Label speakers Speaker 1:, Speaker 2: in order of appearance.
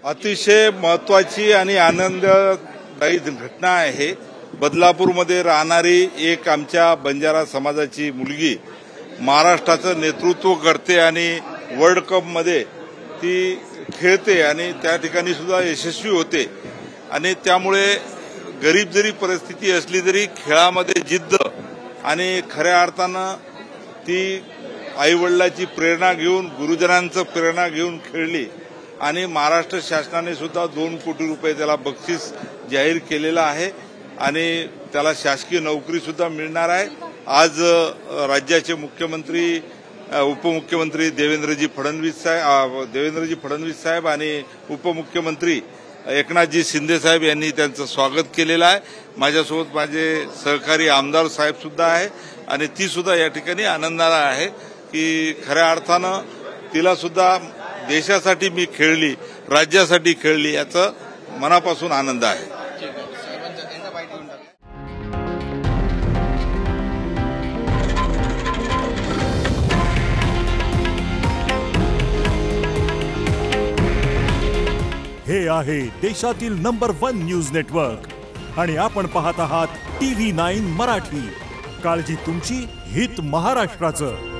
Speaker 1: अतिशय महत्त्वाची आणि आनंददायी घटना आहे। बदलापूरमध्ये राहणारी एक आमच्या बंजारा समाजाची मुलगी महाराष्ट्राचं नेतृत्व करते आणि वर्ल्ड कपमध्ये ती खेळते आणि त्या ठिकाणी सुद्धा यशस्वी होते आणि त्यामुळे गरीब जरी परिस्थिती असली तरी खेळामध्ये जिद्द आणि खऱ्या अर्थानं ती आईवडिलांची प्रेरणा घेऊन गुरुजनांचं प्रेरणा घेऊन खेळली आणि महाराष्ट्र शासनाने सुद्धा 2 कोटी रुपये त्याला बक्षीस जाहीर केलेलं आहे आणि त्याला शासकीय नोकरी सुद्धा मिळणार आहे। आज राज्याचे मुख्यमंत्री उपमुख्यमंत्री देवेंद्रजी फडणवीस साहेब आणि उपमुख्यमंत्री एकनाथजी शिंदे साहेब यांनी त्यांचं स्वागत केलेलं आहे। माझ्यासोबत माझे सहकारी आमदार साहेब सुद्धा आहे आणि ती सुद्धा या ठिकाणी आनंदाला आहे की खऱ्या अर्थानं तिला सुद्धा देशासाठी मी खेळली, राज्यासाठी खेळली याचा मनापासून आनंद आहे।
Speaker 2: हे आहे देशातील नंबर 1 न्यूज नेटवर्क आणि आपण पाहत आहात TV9 मराठी। काळजी तुमची, हित महाराष्ट्राचं।